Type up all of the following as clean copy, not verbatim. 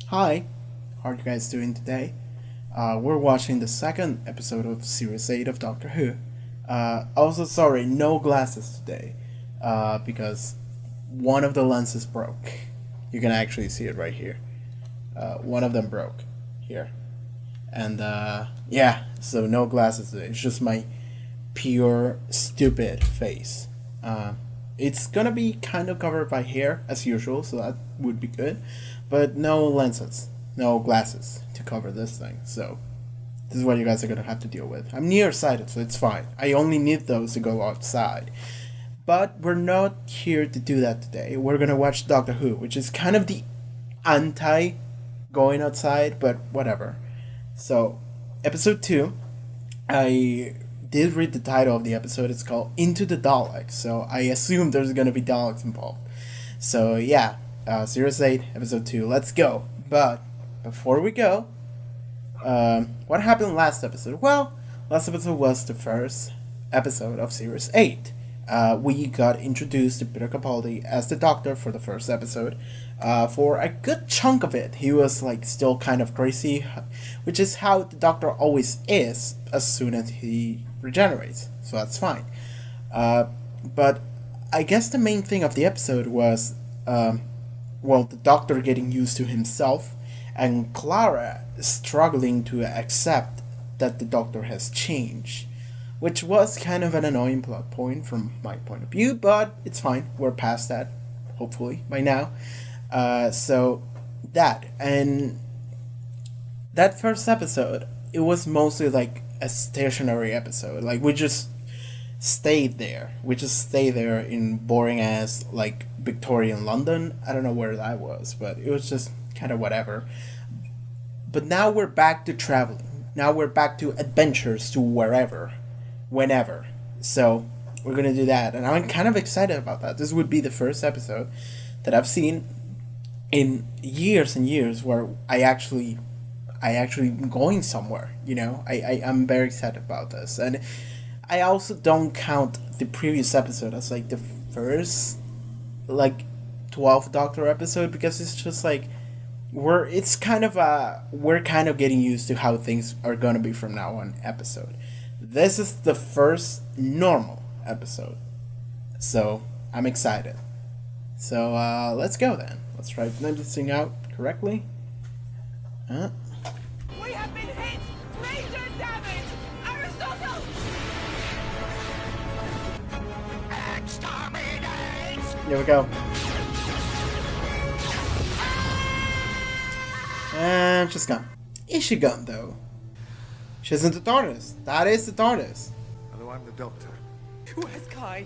Hi, how are you guys doing today? We're watching the second episode of Series 8 of Doctor Who. Also, sorry, no glasses today, because one of the lenses broke. You can actually see it right here. One of them broke here. And, yeah, so no glasses today. It's just my pure, stupid face. It's gonna be kind of covered by hair, as usual, so that would be good. But no lenses, no glasses to cover this thing, so this is what you guys are gonna have to deal with. I'm nearsighted, so it's fine. I only need those to go outside. But we're not here to do that today. We're gonna watch Doctor Who, which is kind of the anti going outside, but whatever. So, episode 2, I did read the title of the episode. It's called Into the Dalek, so I assume there's gonna be Daleks involved. So, yeah. Series 8, Episode 2, let's go. But, before we go, what happened last episode? Well, last episode was the first episode of Series 8. We got introduced to Peter Capaldi as the Doctor for the first episode. For a good chunk of it, he was like still kind of crazy, which is how the Doctor always is as soon as he regenerates, so that's fine. But I guess the main thing of the episode was the Doctor getting used to himself, and Clara struggling to accept that the Doctor has changed, which was kind of an annoying plot point from my point of view, but it's fine. We're past that, hopefully, by now. So, and that first episode, it was mostly like a stationary episode. Like, we just stayed there. We just stayed there in boring ass like Victorian London. I don't know where that was, but it was just kind of whatever. But now we're back to traveling. Now we're back to adventures to wherever, whenever. So we're gonna do that, and I'm kind of excited about that. This would be the first episode that I've seen in years and years where I actually going somewhere. You know, I'm very excited about this, and I also don't count the previous episode as like the first like 12th Doctor episode, because it's just like we're kind of getting used to how things are gonna be from now on episode. This is the first normal episode, so I'm excited. So let's go then. Let's try to name this thing out correctly. We have been hit! Major damage! Aristotle! Exterminate! Here we go. And she's gone. Is she gone though? She isn't the TARDIS. That is the TARDIS. Hello, I'm the Doctor. Where's Kai?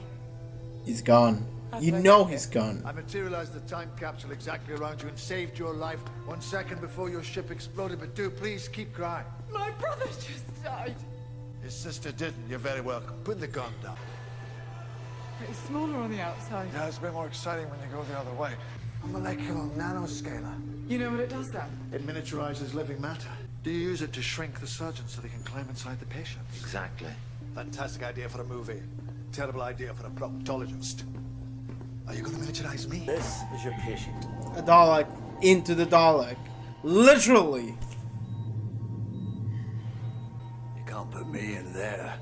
He's gone. You know he's gone. I materialized the time capsule exactly around you and saved your life 1 second before your ship exploded, but do please keep crying. My brother just died. His sister didn't. You're very welcome. Put the gun down. It's smaller on the outside. Yeah, it's a bit more exciting when you go the other way. A molecular nanoscaler. You know what it does then? It miniaturizes living matter. Do you use it to shrink the surgeon so they can climb inside the patients? Exactly. Fantastic idea for a movie. Terrible idea for a proctologist. Are you going to miniaturize me? This is your patient. A Dalek into the Dalek. Literally. You can't put me in there.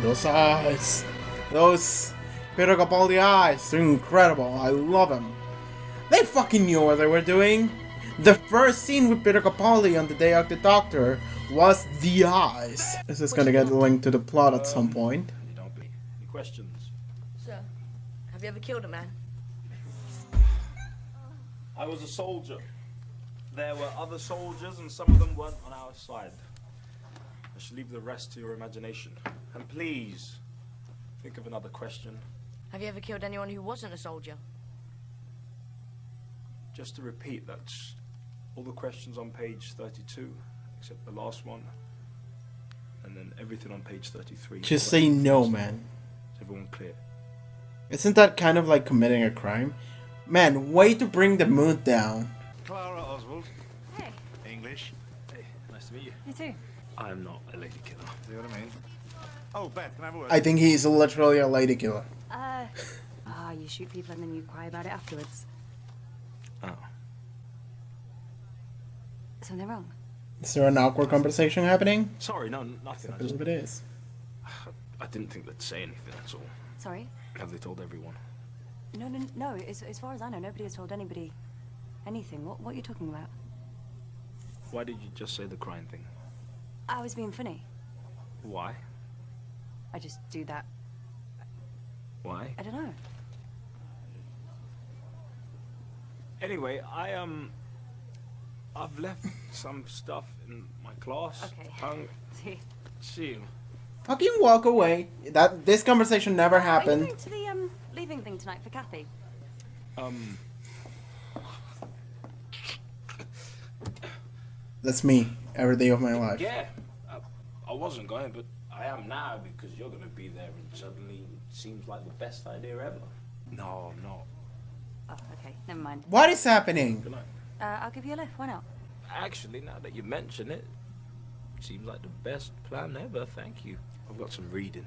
Those eyes. Those Peter Capaldi eyes. They're incredible. I love them. They fucking knew what they were doing. The first scene with Peter Capaldi on the Day of the Doctor was the eyes. This is gonna get linked to the plot at some point. Any questions? Sir, have you ever killed a man? I was a soldier. There were other soldiers, and some of them weren't on our side. I should leave the rest to your imagination. And please, think of another question. Have you ever killed anyone who wasn't a soldier? Just to repeat, that's all the questions on page 32, except the last one. And then everything on page 33. Just say no, man. Is everyone clear? Isn't that kind of like committing a crime? Man, way to bring the mood down. Clara Oswald. Hey. English. Hey, nice to meet you. You too. I'm not a lady killer. See what I mean? Oh, Beth, can I have a word? I think he's literally a lady killer. Ah, you shoot people and then you cry about it afterwards. Oh. Something wrong? Is there an awkward conversation happening? Sorry, no, nothing. I believe it is. I didn't think they'd say anything, that's all. Sorry? Have they told everyone? No. As far as I know, nobody has told anybody anything. What are you talking about? Why did you just say the crying thing? I was being funny. Why? I just do that. Why? I don't know. Anyway, I've left some stuff in my class. Okay. See you. Fucking walk away. This conversation never Are you happened. going to the leaving thing tonight for Kathy? That's me every day of my life. Yeah. I wasn't going, but I am now because you're going to be there and suddenly it seems like the best idea ever. No, I'm not. Oh, okay. Never mind. What is happening? Good night. I'll give you a lift. Why not? Actually, now that you mention it, seems like the best plan ever, thank you. I've got some reading.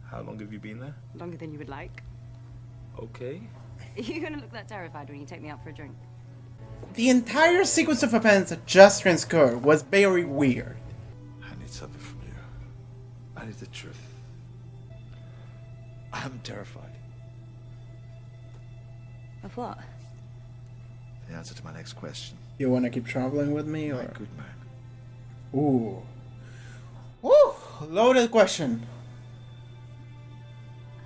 How long have you been there? Longer than you would like. Okay. Are you going to look that terrified when you take me out for a drink? The entire sequence of events that just transcurred was very weird. I need something from you. I need the truth. I'm terrified. Of what? The answer to my next question. You wanna keep traveling with me, My or? good man. Ooh. Woo! Loaded question.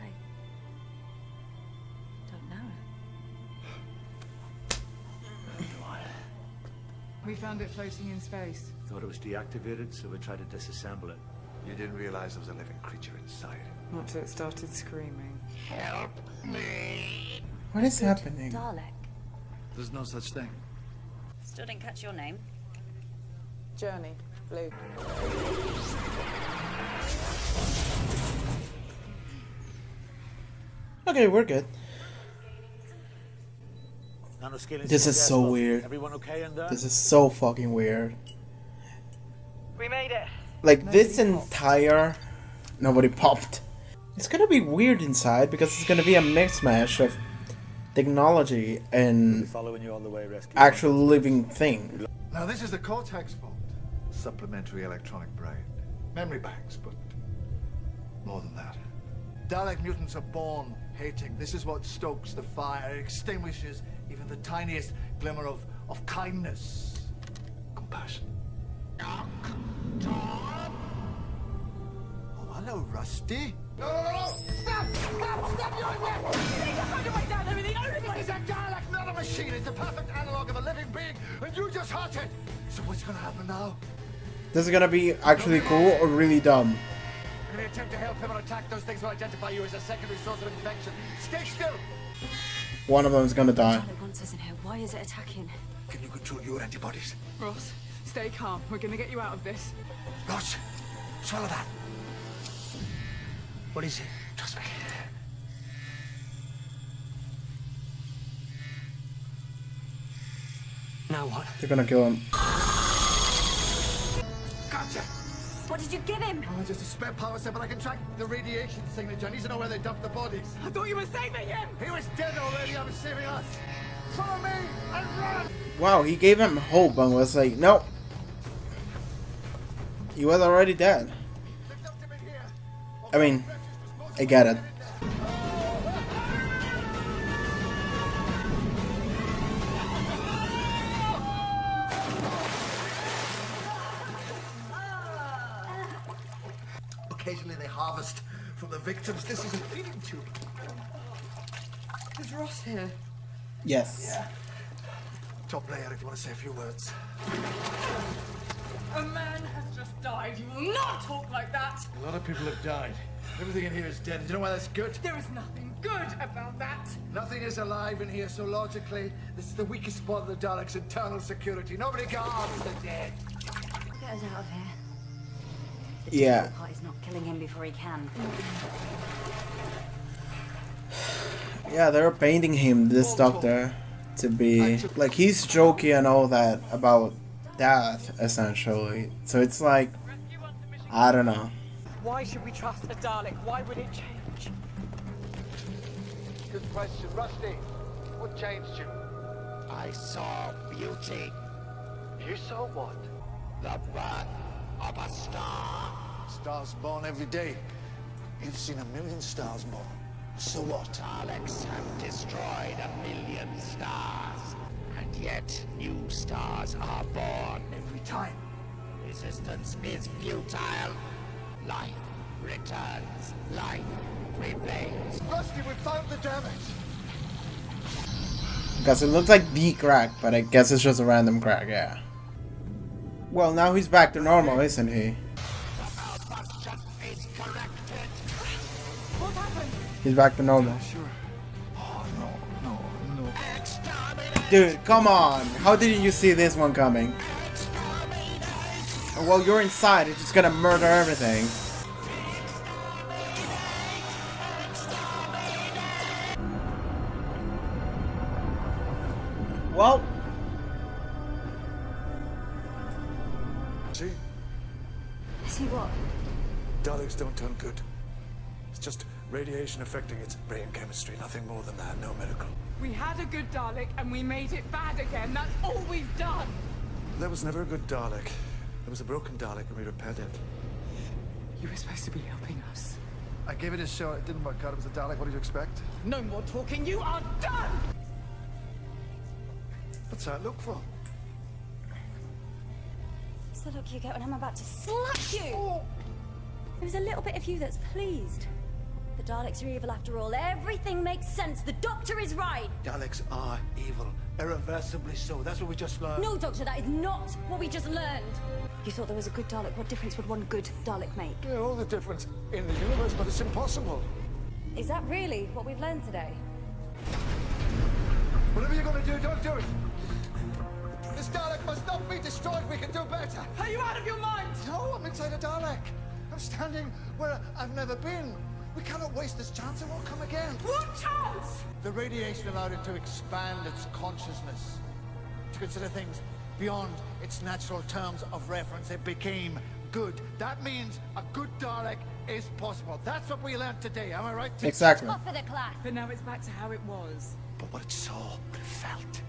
I don't know. We found it floating in space. Thought it was deactivated, so we tried to disassemble it. You didn't realize there was a living creature inside. Not till it started screaming. Help me! What is happening? Dalek. There's no such thing. Still didn't catch your name. Journey. Blue. Okay, we're good. This is so weird. Everyone okay in there? This is so fucking weird. We made it. Like, this entire... Nobody popped. It's gonna be weird inside because it's gonna be a mix-mash of technology and Following you all the way, rescue. actual living thing. Now this is the cortex vault. Supplementary electronic brain. Memory banks, but more than that. Dalek mutants are born hating. This is what stokes the fire, extinguishes even the tiniest glimmer of kindness. Compassion. Oh, hello, Rusty. No! Stop! Stop! You're in there! You need to find a way down there in the only It's a Dalek, not a machine. It's the perfect analog of a living being, and you just hurt it. So what's gonna happen now? This is gonna be actually cool or really dumb. In an attempt to help him or attack, those things will identify you as a secondary source of infection. Stay still! One of them is gonna die. Dalek wants us in here. Why is it attacking? Can you control your antibodies? Ross, stay calm. We're gonna get you out of this. Ross, swallow that. What is it? Trust me. Now what? They're gonna kill him. Gotcha! What did you give him? Oh, just a spare power set, but I can track the radiation signature. I need to know where they dumped the bodies. I thought you were saving him! He was dead already. I was saving us. Follow me and run! Wow, he gave him hope and was like, nope. He was already dead. They dumped him in here. I mean, I get it. Occasionally they harvest from the victims. This is a feeding tube. Is Ross here? Yes. Top layer if you want to say a few words. A man has just died. You will not talk like that! A lot of people have died. Everything in here is dead. Do you know why that's good? There is nothing good about that! Nothing is alive in here, so logically, this is the weakest spot of the Daleks' internal security. Nobody guards the dead. Get us out of here. The Yeah. difficult part is not killing him before he can. Yeah, they're painting him, this doctor, to be like, he's jokey and all that about death, essentially. So it's like, I don't know. Why should we trust a Dalek? Why would it change? question. Rusty, what changed you? I saw beauty, You saw what? the birth of a star. Stars born every day. You've seen a million stars born. So what? Daleks have destroyed 1,000,000 stars, and yet new stars are born. Every time. Resistance is futile. Life returns. Life prevails. Rusty, we found the damage. Because it looks like the crack, but I guess it's just a random crack, yeah. Well, now he's back to normal, isn't he? Malfunction is corrected. What happened? He's back to normal. Sure. Oh, no. Exterminate. Dude, come on! How did you see this one coming? Well, you're inside, it's just gonna murder everything. Well, See? See what? Daleks don't turn good. It's just radiation affecting its brain chemistry. Nothing more than that. No miracle. We had a good Dalek and we made it bad again. That's all we've done. There was never a good Dalek. There was a broken Dalek and we repaired it. You were supposed to be helping us. I gave it a shot. It didn't work out. It was a Dalek. What did you expect? No more talking. You are done. What's that look for? It's the look you get when I'm about to slap you! There's a little bit of you that's pleased. The Daleks are evil after all. Everything makes sense. The Doctor is right. Daleks are evil. Irreversibly so. That's what we just learned. No, Doctor, that is not what we just learned. You thought there was a good Dalek. What difference would one good Dalek make? Yeah, all the difference in the universe, but it's impossible. Is that really what we've learned today? Whatever you're going to do, don't do it. This Dalek must not be destroyed. We can do better. Are you out of your mind? No, I'm inside a Dalek. I'm standing where I've never been. We cannot waste this chance. It won't come again. What chance? The radiation allowed it to expand its consciousness, to consider things beyond its natural terms of reference. It became good. That means a good Dalek is possible. That's what we learned today. Am I right? exactly. Top of the class. But now it's back to how it was. But what it saw, what it felt,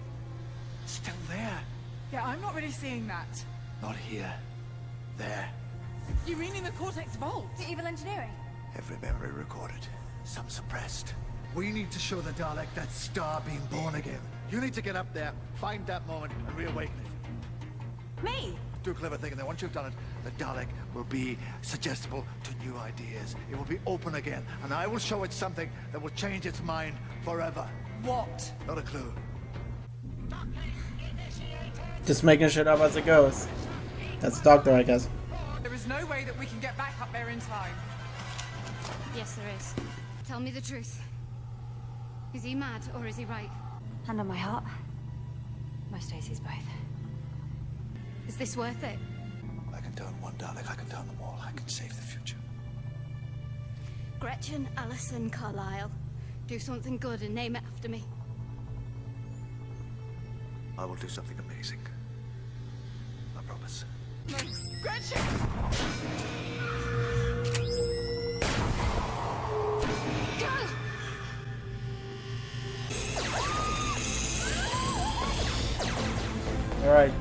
still there. Yeah, I'm not really seeing that. Not here. There. You mean in the Cortex Vault? The evil engineering. Every memory recorded. Some suppressed. We need to show the Dalek that star being born again. You need to get up there, find that moment, and reawaken it. Me? Do a clever thing, and then once you've done it, the Dalek will be suggestible to new ideas. It will be open again, and I will show it something that will change its mind forever. What? Not a clue. Just making shit up as it goes. That's the Doctor, I guess. There is no way that we can get back up there in time. Yes, there is. Tell me the truth. Is he mad or is he right? Hand on my heart. Most days he's both. Is this worth it? I can turn one Dalek, I can turn them all, I can save the future. Gretchen Allison Carlyle. Do something good and name it after me. I will do something amazing. I promise. Gretchen! Alright.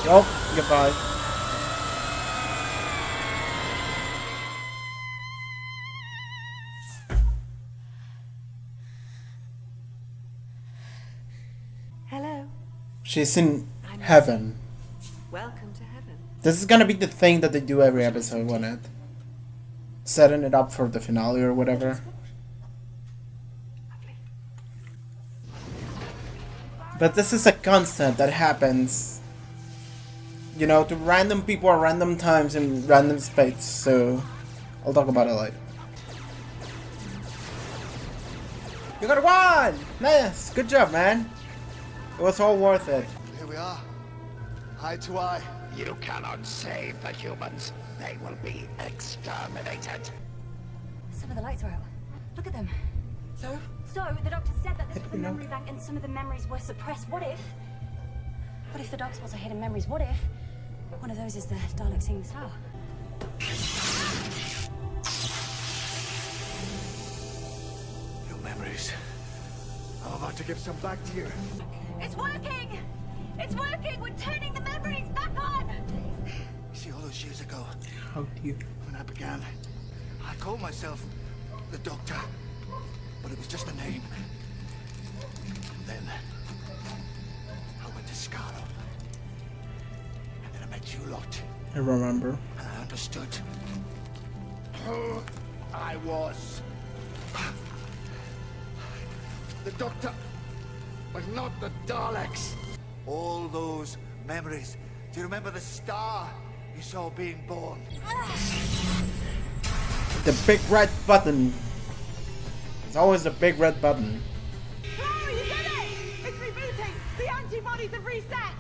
Well, goodbye. Hello. She's in heaven. Welcome to heaven. This is gonna be the thing that they do every episode, won't it? Setting it up for the finale or whatever. But this is a constant that happens, you know, to random people at random times in random space, so I'll talk about it later. You got one! Nice! Good job, man. It was all worth it. Here we are. Eye to eye. You cannot save the humans. They will be exterminated. Some of the lights are out. Look at them. So? So, the Doctor said that this was a You know. memory bank and some of the memories were suppressed. What if the dark spots are hidden memories? What if one of those is the Dalek seeing the star? memories. I'm about to give some back to you. It's working! It's working! We're turning the memories back on! You see, all those years ago, How do you? when I began, I called myself the Doctor, but it was just a name. And then I went to Scarrow, and then I met you lot, I remember. and I understood who I was. The Doctor was not the Daleks. All those memories. Do you remember the star you saw being born? The big red button. It's always the big red button. Oh, you did it! It's rebooting! The antibodies have reset!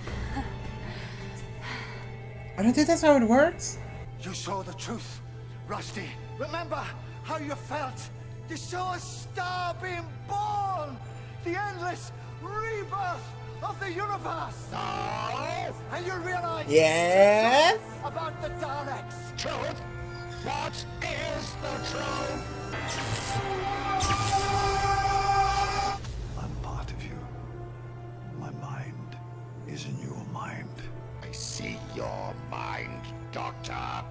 I don't think that's how it works. You saw the truth, Rusty. Remember how you felt? You saw a star being born! The endless rebirth of the universe! Oh! And you realize Yes. about the Daleks. Truth? What is the truth? I'm part of you. My mind is in your mind. I see your mind, Doctor. I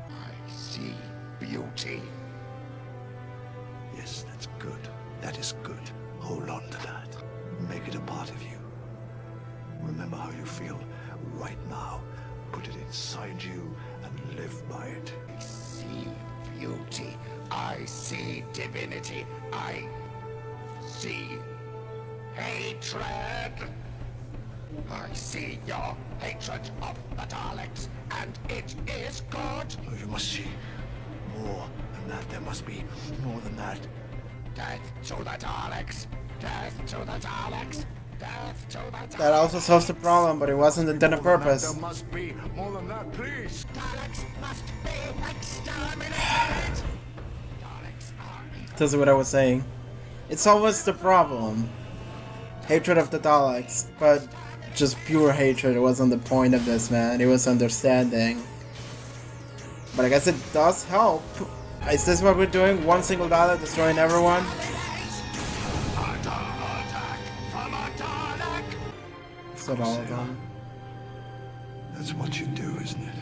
see beauty. Yes, that's good. That is good. Hold on to that. Make it a part of you. Remember how you feel right now. Put it inside you and live by it. I see beauty. I see divinity. I see hatred. I see your hatred of the Daleks, and it is good. Oh, you must see more than that. There must be more than that. Death to the Daleks. Death to the Daleks. Death to the Daleks. That also solves the problem, but it wasn't intended More than that, purpose. there must be more than that, please. Daleks must be exterminated. Daleks are That's what I was saying. It's always the problem. Hatred of the Daleks, but just pure hatred. It wasn't the point of this, man. It was understanding. But I guess it does help. Is this what we're doing? One single Dalek destroying everyone? Is that all of them? That's what you do, isn't it?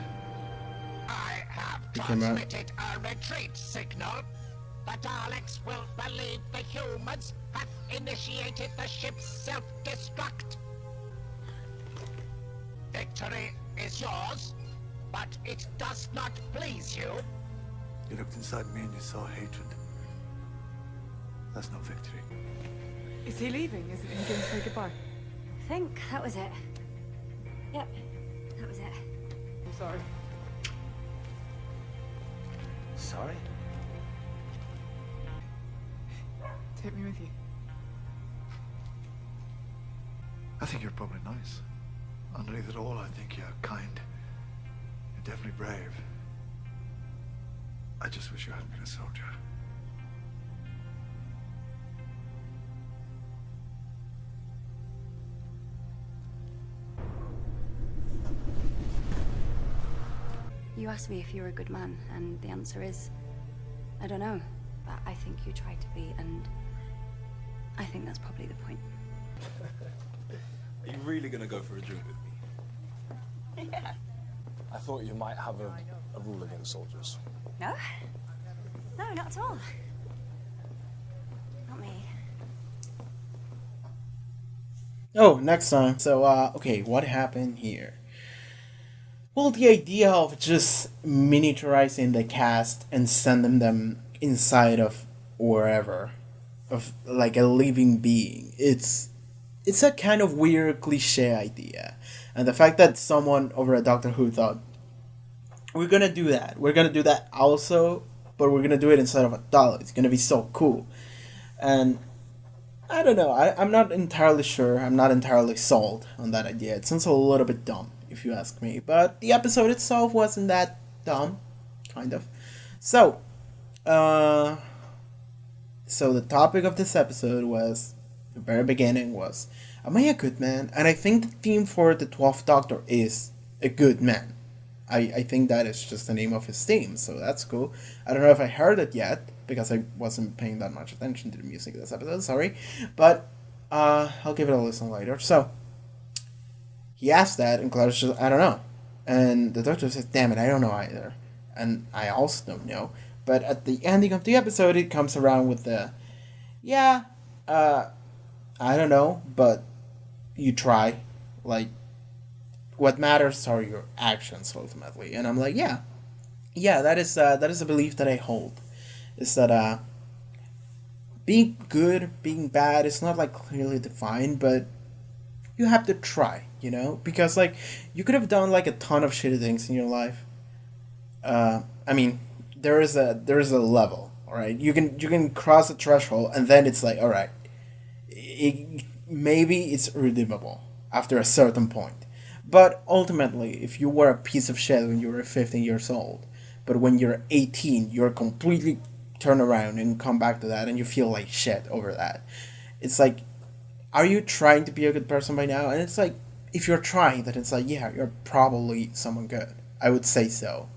I have Became a- transmitted a retreat signal. The Daleks will believe the humans have initiated the ship's self-destruct. Victory is yours, but it does not please you. You looked inside me and you saw hatred. That's no victory. Is he leaving? Is he going to say goodbye? I think that was it. Yep, that was it. I'm sorry. Sorry? Take me with you. I think you're probably nice. Underneath it all, I think you're kind. You're definitely brave. I just wish you hadn't been a soldier. You asked me if you were a good man, and the answer is, I don't know. But I think you tried to be, and I think that's probably the point. Are you really gonna go for a drink with me? Yeah. I thought you might have a rule against soldiers. No? No, not at all. Not me. Oh, next time. So, okay, what happened here? Well, the idea of just miniaturizing the cast and sending them inside of wherever, of like a living being, it's a kind of weird cliche idea. And the fact that someone over at Doctor Who thought, we're gonna do that also, but we're gonna do it inside of a Dalek. It's gonna be so cool. And I don't know, I'm not entirely sure, I'm not entirely sold on that idea. It sounds a little bit dumb, if you ask me. But the episode itself wasn't that dumb, kind of. So, the topic of this episode was, the very beginning was, am I a good man? And I think the theme for the 12th Doctor is a good man. I think that is just the name of his theme, so that's cool. I don't know if I heard it yet, because I wasn't paying that much attention to the music this episode, sorry. But I'll give it a listen later. So he asked that, and Clara's just, I don't know. And the doctor says, damn it, I don't know either. And I also don't know. But at the ending of the episode, it comes around with the, yeah, I don't know, but you try. Like, what matters are your actions, ultimately. And I'm like, yeah, that is a belief that I hold. Is that being good, being bad, is not like clearly defined, but you have to try, you know? Because like you could have done like a ton of shitty things in your life. I mean, there is a level, all right? You can cross a threshold, and then it's like, all right, maybe it's redeemable after a certain point. But ultimately, if you were a piece of shit when you were 15 years old, but when you're 18, you're completely turn around and come back to that, and you feel like shit over that. It's like, are you trying to be a good person by now? And it's like, if you're trying, then it's like, yeah, you're probably someone good. I would say so.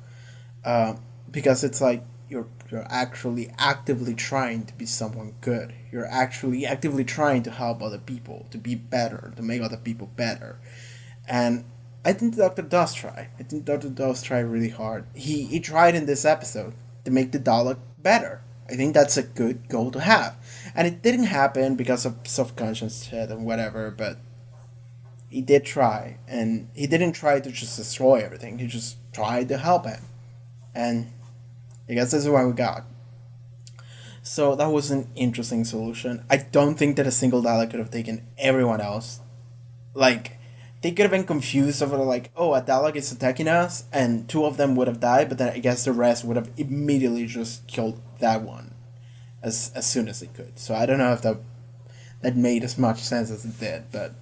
Because it's like, you're actually actively trying to be someone good. You're actually actively trying to help other people, to be better, to make other people better. And I think the Doctor does try. I think the Doctor does try really hard. He tried in this episode to make the Dalek better. I think that's a good goal to have. And it didn't happen because of self-conscious shit and whatever, but he did try. And he didn't try to just destroy everything. He just tried to help him. And I guess this is what we got. So that was an interesting solution. I don't think that a single Dalek could have taken everyone else. Like, they could have been confused over like, oh, a Dalek is attacking us, and 2 of them would have died, but then I guess the rest would have immediately just killed that one as soon as they could. So I don't know if that made as much sense as it did, but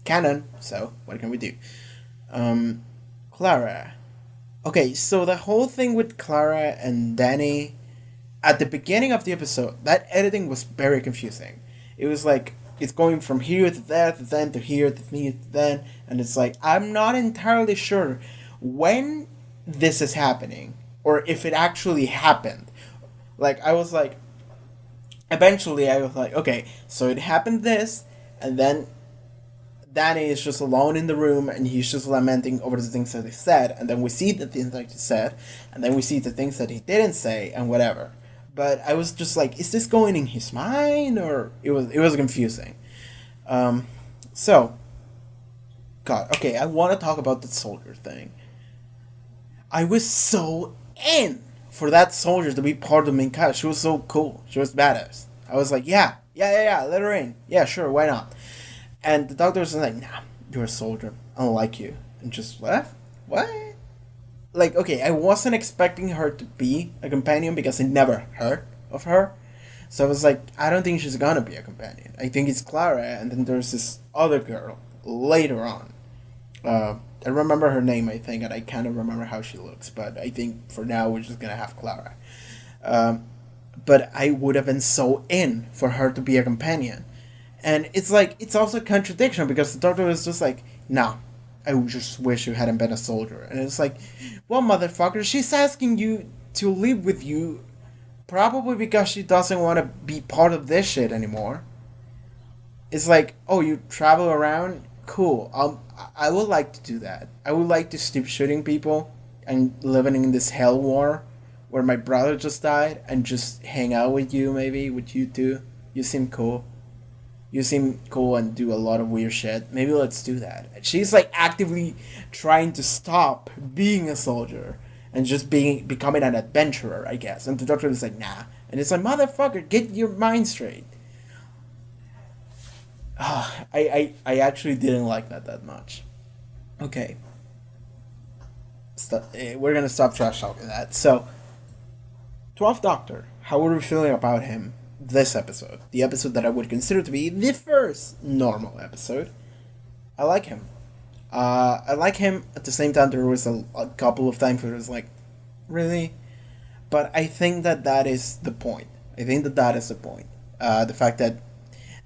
canon, so what can we do? Clara. Okay, so the whole thing with Clara and Danny, at the beginning of the episode, that editing was very confusing. It was like, it's going from here to there to then to here to here to then, and it's like, I'm not entirely sure when this is happening, or if it actually happened. Like, I was like, eventually I was like, okay, so it happened this, and then Danny is just alone in the room, and he's just lamenting over the things that he said, and then we see the things that he said, and then we see the things that he didn't say, and whatever. But I was just like, is this going in his mind, or it was confusing. So, God, okay, I want to talk about the soldier thing. I was so in for that soldier to be part of the main cast. She was so cool. She was badass. I was like, yeah, let her in. Yeah, sure, why not? And the doctor was like, nah, you're a soldier. I don't like you. And just, what? Like, okay, I wasn't expecting her to be a companion because I never heard of her. So I was like, I don't think she's gonna be a companion. I think it's Clara, and then there's this other girl later on. I remember her name, I think, and I kind of remember how she looks, but I think for now we're just gonna have Clara. But I would have been so in for her to be a companion. And it's like, it's also a contradiction because the doctor was just like, nah, I just wish you hadn't been a soldier. And it's like, well, motherfucker, she's asking you to live with you probably because she doesn't want to be part of this shit anymore. It's like, oh, you travel around? Cool. I would like to do that. I would like to stop shooting people and living in this hell war where my brother just died and just hang out with you, maybe, with you too. You seem cool. You seem cool and do a lot of weird shit. Maybe let's do that. She's like actively trying to stop being a soldier and just becoming an adventurer, I guess. And the doctor is like, nah. And it's like, motherfucker, get your mind straight. I actually didn't like that much. Okay. We're gonna stop trash talking that. So, 12th Doctor. How are we feeling about him? This episode, the episode that I would consider to be the first normal episode. I like him. I like him. At the same time, there was a couple of times where it was like, really? But I think that is the point. I think that is the point. The fact that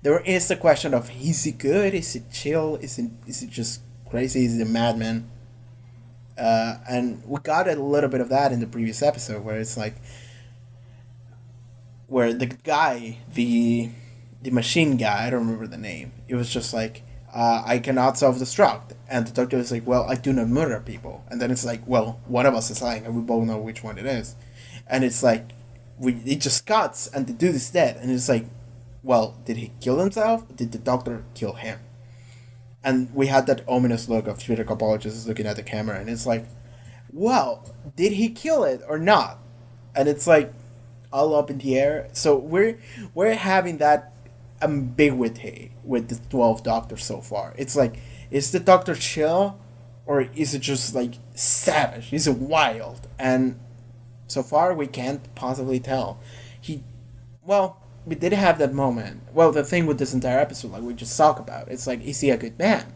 there is the question of, is he good? Is he chill? Is he just crazy? Is he a madman? And we got a little bit of that in the previous episode, where it's like, where the guy, the machine guy, I don't remember the name. It was just like, I cannot self-destruct, and the doctor is like, well, I do not murder people, and then it's like, well, one of us is lying, and we both know which one it is, and it's like, it just cuts, and the dude is dead, and it's like, well, did he kill himself? Or did the doctor kill him? And we had that ominous look of Peter Capaldi just looking at the camera, and it's like, well, did he kill it or not? And it's like all up in the air. So we're having that ambiguity with the 12th Doctor so far. It's like, is the Doctor chill, or is it just like savage? Is it wild? And so far we can't possibly tell. We did have that moment. Well, the thing with this entire episode, like we just talked about, it's like, is he a good man?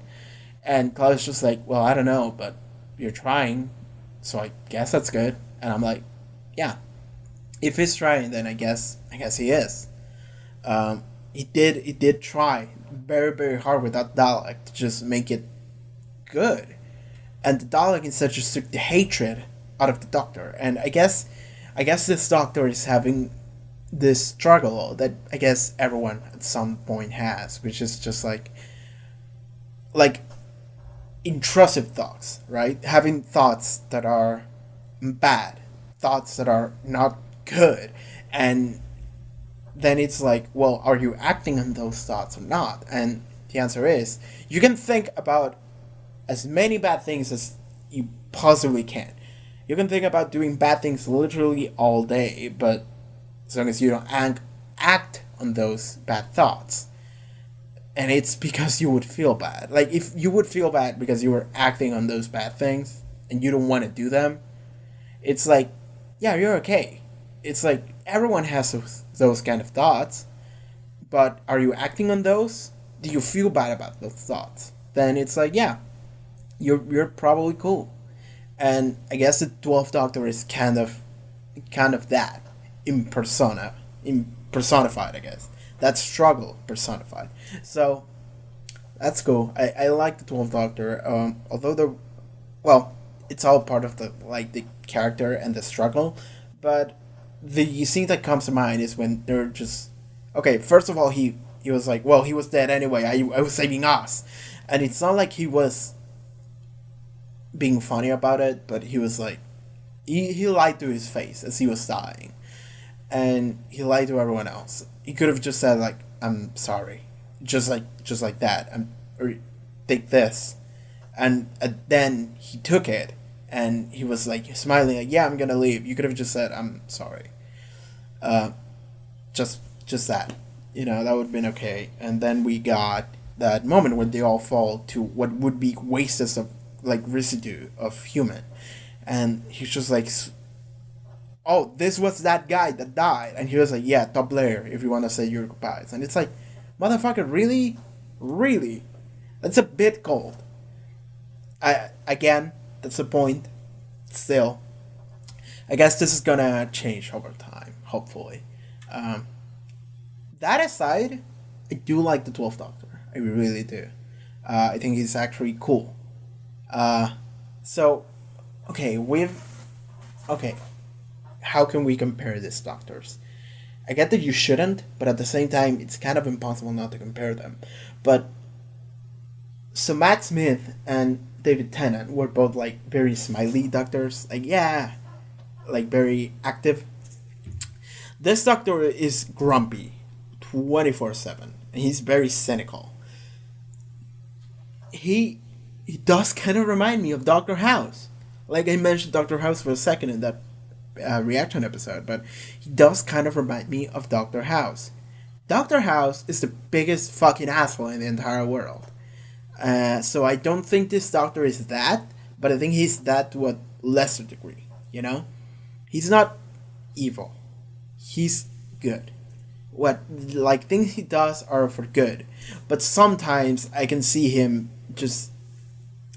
And Claudia's just like, well, I don't know, but you're trying, so I guess that's good. And I'm like, yeah, if he's trying, then I guess he is. He did try very, very hard with that Dalek to just make it good, and the Dalek instead just took the hatred out of the Doctor. And I guess this Doctor is having this struggle that I guess everyone at some point has, which is just like intrusive thoughts, right? Having thoughts that are bad, thoughts that are not good, and then it's like, well, are you acting on those thoughts or not? And the answer is, you can think about as many bad things as you possibly can. You can think about doing bad things literally all day, but as long as you don't act on those bad thoughts. And it's because you would feel bad. Like, if you would feel bad because you were acting on those bad things and you don't want to do them, it's like, yeah, you're okay. It's like, everyone has those kind of thoughts, but are you acting on those? Do you feel bad about those thoughts? Then it's like, yeah, you're probably cool. And I guess the 12th Doctor is kind of that personified, I guess. That struggle personified. So that's cool. I like the 12th Doctor. Although it's all part of the character and the struggle, but the scene that comes to mind is when they're just, okay, first of all, he was like, well, he was dead anyway, I was saving us. And it's not like he was being funny about it, but he was like, he lied to his face as he was dying. And he lied to everyone else. He could have just said, like, I'm sorry. Just like that. Or take this. And then he took it. And he was like smiling, like, yeah, I'm gonna leave. You could have just said, I'm sorry. Just that. That would have been okay. And then we got that moment when they all fall to what would be wastes of residue of human. And he's just like, oh, this was that guy that died. And he was like, yeah, top layer, if you want to say your goodbyes. And it's like, motherfucker, really? Really? That's a bit cold. Again, that's the point. Still, I guess this is gonna change over time, hopefully. That aside, I do like the 12th Doctor. I really do. I think he's actually cool. How can we compare these Doctors? I get that you shouldn't, but at the same time, it's kind of impossible not to compare them. But so Matt Smith and David Tennant were both very smiley Doctors, very active. This Doctor is grumpy 24/7, and he's very cynical. He does kind of remind me of Dr. House. Like I mentioned Dr. House for a second in that reaction episode, but he does kind of remind me of Dr. House. Dr. House is the biggest fucking asshole in the entire world. So I don't think this Doctor is that, but I think he's that to a lesser degree, He's not evil. He's good. Things he does are for good. But sometimes I can see him just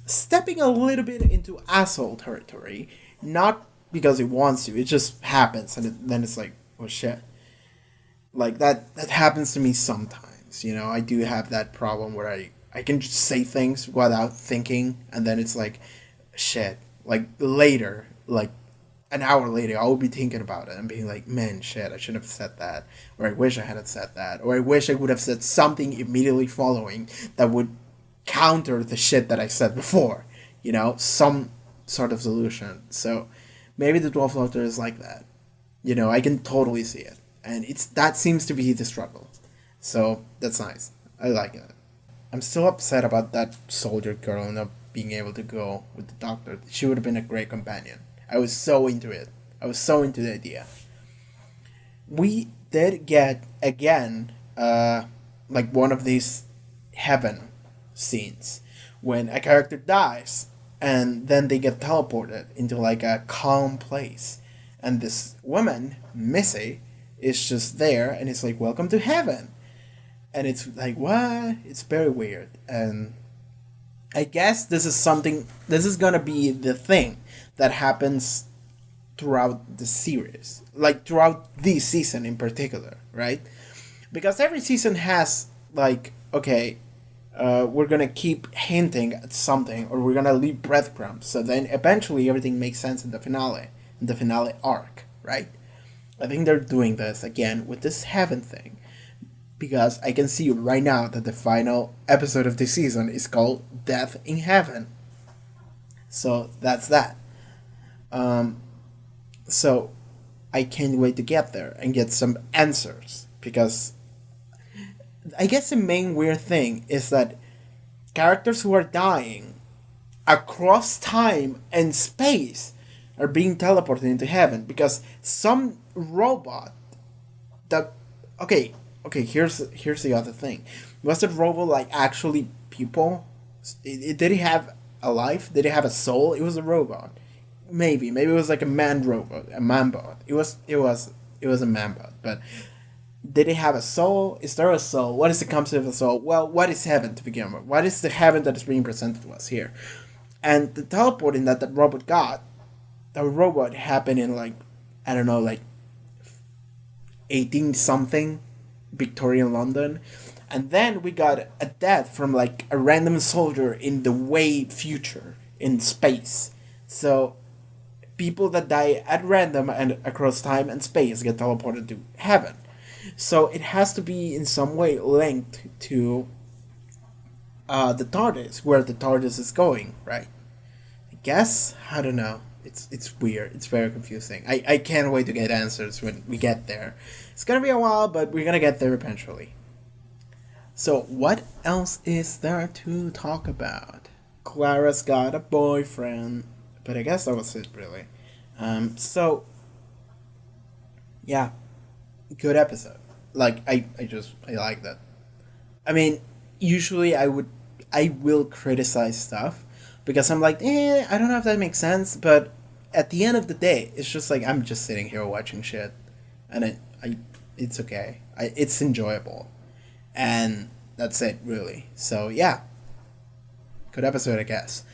stepping a little bit into asshole territory. Not because he wants to, it just happens, and then it's like, oh shit. That happens to me sometimes, I do have that problem where I can just say things without thinking, and then it's like, shit. Later, an hour later, I will be thinking about it and being like, man, shit, I should have said that. Or I wish I hadn't said that. Or I wish I would have said something immediately following that would counter the shit that I said before. You know, some sort of solution. So maybe the 12th Doctor is like that. You know, I can totally see it. And that seems to be the struggle. So that's nice. I like it. I'm still upset about that soldier girl not being able to go with the Doctor. She would have been a great companion. I was so into it. I was so into the idea. We did get, again, like one of these heaven scenes when a character dies and then they get teleported into like a calm place. And this woman, Missy, is just there and it's like, welcome to heaven. And it's like, what? It's very weird. And I guess this is gonna be the thing that happens throughout the series. Like, throughout this season in particular, right? Because every season has, like, okay, we're gonna keep hinting at something, or we're gonna leave breadcrumbs, so then eventually everything makes sense in the finale arc, right? I think they're doing this again with this heaven thing. Because I can see right now that the final episode of this season is called Death in Heaven. So that's that. So I can't wait to get there and get some answers. Because I guess the main weird thing is that characters who are dying across time and space are being teleported into heaven. Because some robot that... Okay, here's the other thing. Was the robot like actually people? Did it have a life? Did it have a soul? It was a robot. Maybe it was like a man robot, a man-bot. It was a man-bot. But did it have a soul? Is there a soul? What is the concept of a soul? Well, what is heaven to begin with? What is the heaven that is being presented to us here? And the teleporting that robot got, the robot happened in like, I don't know, like 18 something Victorian London. And then we got a death from like a random soldier in the way future in space. So people that die at random and across time and space get teleported to heaven. So it has to be in some way linked to the TARDIS, where the TARDIS is going, right? I guess? I don't know. It's weird. It's very confusing. I can't wait to get answers when we get there. It's gonna be a while, but we're gonna get there eventually. So what else is there to talk about? Clara's got a boyfriend. But I guess that was it, really. So, yeah. Good episode. Like, I like that. I mean, usually I will criticize stuff. Because I'm like, I don't know if that makes sense. But at the end of the day, it's just like, I'm just sitting here watching shit. And it's okay. It's enjoyable. And that's it, really. So, yeah. Good episode, I guess.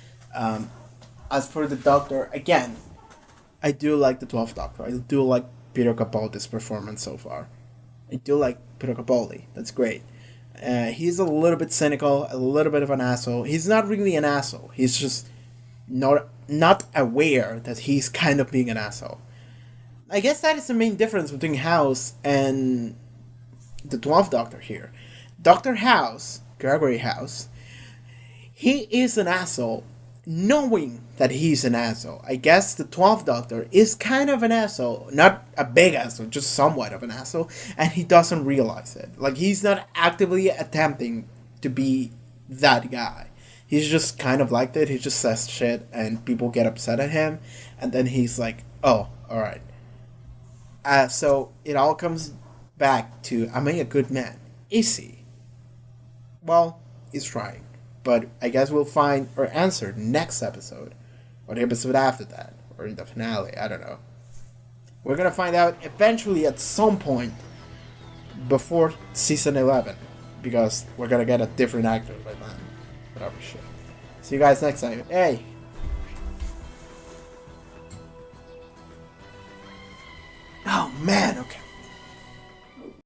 As for the Doctor, again, I do like the 12th Doctor. I do like Peter Capaldi's performance so far. I do like Peter Capaldi. That's great. He's a little bit cynical, a little bit of an asshole. He's not really an asshole. He's just not aware that he's kind of being an asshole. I guess that is the main difference between House and the 12th Doctor here. Dr. House, Gregory House, he is an asshole knowing that he's an asshole. I guess the 12th Doctor is kind of an asshole. Not a big asshole, just somewhat of an asshole. And he doesn't realize it. Like, he's not actively attempting to be that guy. He's just kind of like that. He just says shit and people get upset at him. And then he's like, oh, alright. So it all comes back to, am I a good man? Is he? Well, he's trying. But I guess we'll find our answer next episode. Or the episode after that. Or in the finale. I don't know. We're gonna find out eventually at some point before season 11. Because we're gonna get a different actor by then. Whatever shit. See you guys next time. Hey! Oh man, okay.